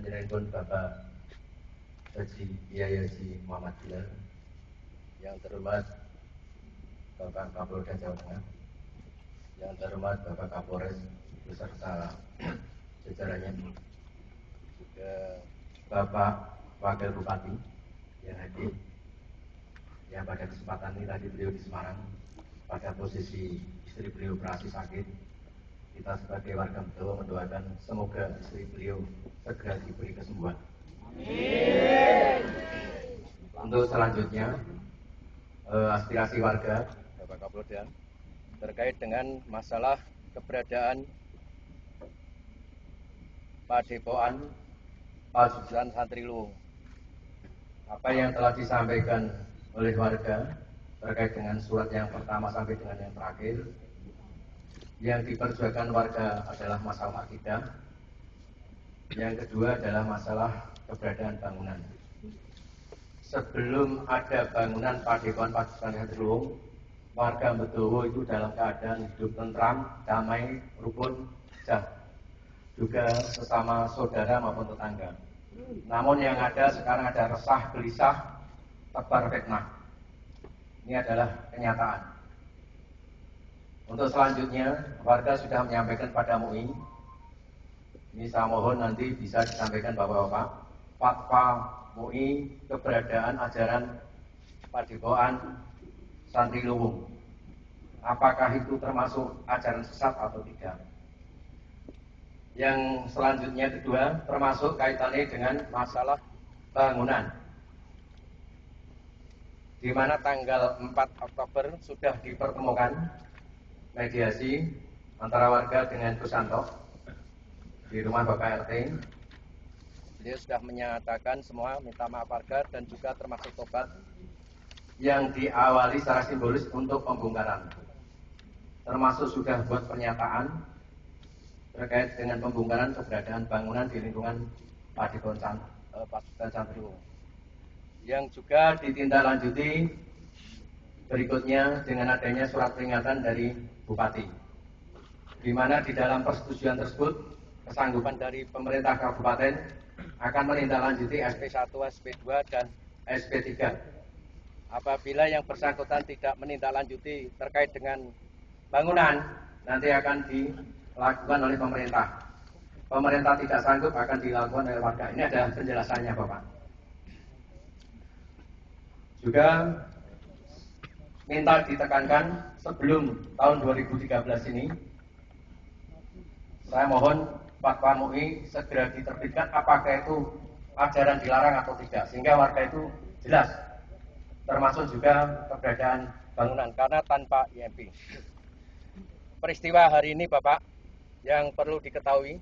Panjenenganipun Bapak Kiai Haji Muhammad Bilal, yang terhormat Bapak Kapolda Jawa Tengah, yang terhormat Bapak Kapolres beserta jajarannya, juga Bapak Wakil Bupati yang hadir, yang pada kesempatan ini tadi beliau di Semarang pada posisi istri beliau operasi sakit. Kita sebagai warga Bedowo mendoakan semoga istri beliau segera diberi kesembuhan. Amin. Untuk selanjutnya aspirasi warga Bapak Kapolda terkait dengan masalah keberadaan Padepokan Pajujuran Santri Luwung. Apa yang telah disampaikan oleh warga terkait dengan surat yang pertama sampai dengan yang terakhir, yang diperjuangkan warga adalah masalah akidah, yang kedua adalah masalah keberadaan bangunan. Sebelum ada bangunan Padepokan Pajujuran Santri Luwung, warga Bedowo itu dalam keadaan hidup tentram, damai, rukun, juga sesama saudara maupun tetangga. Namun yang ada sekarang ada resah, gelisah, tebar fitnah. Ini adalah kenyataan. Untuk selanjutnya, warga sudah menyampaikan pada MUI. Ini saya mohon nanti bisa disampaikan Bapak-Bapak, fatwa MUI keberadaan ajaran Padepokan Santri Luwung. Apakah itu termasuk ajaran sesat atau tidak? Yang selanjutnya kedua, termasuk kaitannya dengan masalah bangunan, di mana tanggal 4 Oktober sudah dipertemukan mediasi antara warga dengan Gusanto di rumah Bapak RT. Beliau sudah menyatakan semua minta maaf warga dan juga termasuk tobat yang diawali secara simbolis untuk pembongkaran. Termasuk sudah buat pernyataan terkait dengan pembongkaran keberadaan bangunan di lingkungan Padepokan Santri Luwung. Yang juga ditindaklanjuti berikutnya dengan adanya surat peringatan dari Bupati, di mana di dalam persetujuan tersebut kesanggupan dari pemerintah kabupaten akan menindaklanjuti SP1, SP2, dan SP3. Apabila yang bersangkutan tidak menindaklanjuti terkait dengan bangunan, nanti akan dilakukan oleh pemerintah. Pemerintah tidak sanggup akan dilakukan oleh warga. Ini adalah penjelasannya, Bapak. Juga minta ditekankan sebelum tahun 2013 ini, saya mohon fatwa MUI segera diterbitkan apakah itu ajaran dilarang atau tidak, sehingga warga itu jelas, termasuk juga keberadaan bangunan, karena tanpa IMP. Peristiwa hari ini Bapak yang perlu diketahui,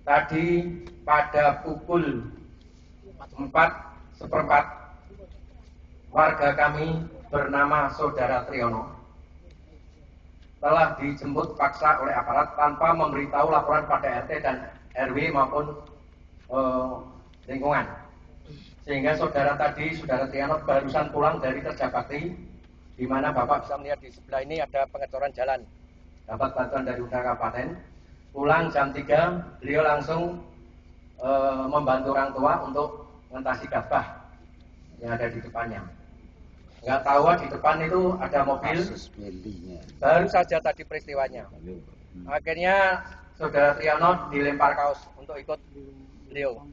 tadi pada pukul 4:15 warga kami bernama Saudara Triyono telah dijemput paksa oleh aparat tanpa memberitahu laporan pada RT dan RW maupun lingkungan. Sehingga saudara Triyono barusan pulang dari kerja bakti, di mana Bapak bisa melihat di sebelah ini ada pengecoran jalan. Dapat bantuan dari udara kabupaten. Pulang jam 3, beliau langsung membantu orang tua untuk ngentasi gabah yang ada di depannya. Nggak tahu di depan itu ada mobil. Baru saja tadi peristiwanya. Akhirnya Saudara Triyono dilempar kaos untuk ikut beliau,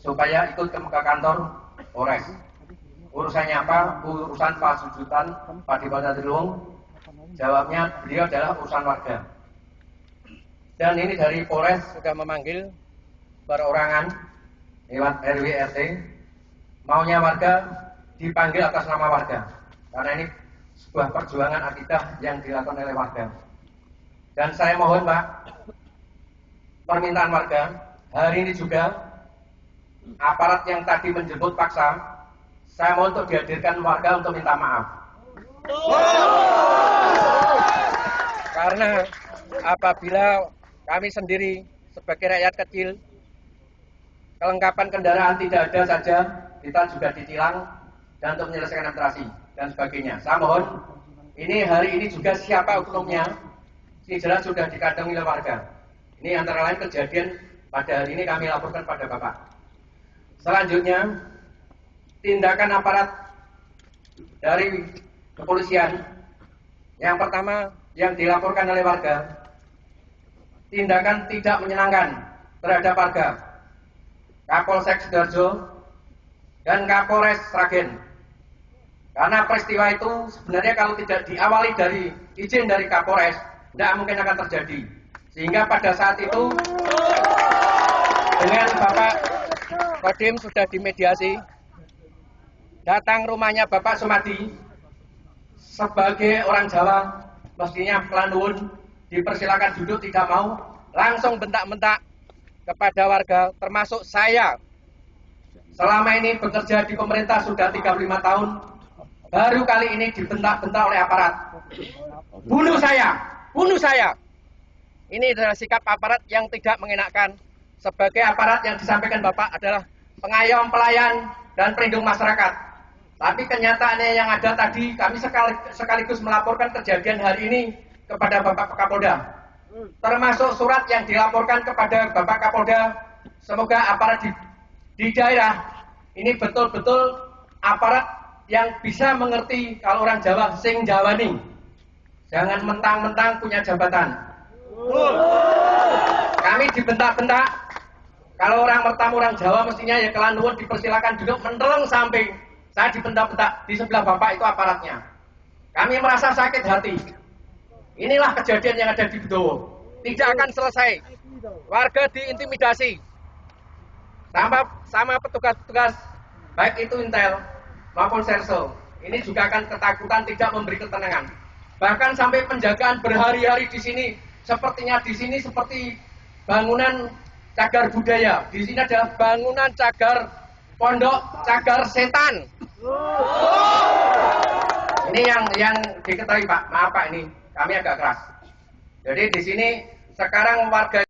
supaya ikut ke kantor Polres. Urusannya apa? Urusan Pajujuran Padepokan Santri Luwung. Jawabnya beliau adalah urusan warga. Dan ini dari Polres sudah memanggil perorangan lewat RW RT. Maunya warga dipanggil atas nama warga, karena ini sebuah perjuangan akidah yang dilakukan oleh warga. Dan saya mohon Pak, permintaan warga hari ini juga aparat yang tadi menjemput paksa, saya mohon untuk dihadirkan warga untuk minta maaf. Karena apabila kami sendiri sebagai rakyat kecil, kelengkapan kendaraan tidak ada saja, kita juga ditilang dan untuk menyelesaikan administrasi dan sebagainya. Saya mohon, ini hari ini juga siapa oknumnya, ini jelas sudah dikantongi oleh warga. Ini antara lain kejadian pada hari ini kami laporkan pada Bapak. Selanjutnya, tindakan aparat dari kepolisian yang pertama yang dilaporkan oleh warga, tindakan tidak menyenangkan terhadap warga Kapolsek Sidoarjo dan Kapolres Sragen. Karena peristiwa itu sebenarnya kalau tidak diawali dari izin dari Kapolres, tidak mungkin akan terjadi. Sehingga pada saat itu dengan Bapak Kodim sudah dimediasi, datang rumahnya Bapak Sumadi sebagai orang Jawa, mestinya pelanun, dipersilakan duduk, tidak mau, langsung bentak-bentak kepada warga, termasuk saya. Selama ini bekerja di pemerintah sudah 35 tahun, baru kali ini dibentak-bentak oleh aparat. Bunuh saya, bunuh saya. Ini adalah sikap aparat yang tidak mengenakan. Sebagai aparat yang disampaikan Bapak adalah pengayom, pelayan, dan pelindung masyarakat. Tapi kenyataannya yang ada tadi, kami sekaligus melaporkan kejadian hari ini kepada Bapak Kapolda. Termasuk surat yang dilaporkan kepada Bapak Kapolda. Semoga aparat di daerah ini betul-betul aparat yang bisa mengerti kalau orang Jawa sing Jawani. Jangan mentang-mentang punya jabatan. Kami dibentak-bentak. Kalau orang pertama orang Jawa mestinya ya kelanduan dipersilakan duduk menteleng samping. Saya dibentak-bentak, di sebelah Bapak itu aparatnya. Kami merasa sakit hati. Inilah kejadian yang ada di Bedowo. Tidak akan selesai. Warga diintimidasi sama petugas-petugas, baik itu Intel maupun Serso. Ini juga akan ketakutan, tidak memberi ketenangan. Bahkan sampai penjagaan berhari-hari di sini. Sepertinya di sini seperti bangunan cagar budaya. Di sini adalah bangunan cagar pondok cagar setan. Ini yang diketahui Pak. Maaf Pak, ini kami agak keras. Jadi di sini sekarang warga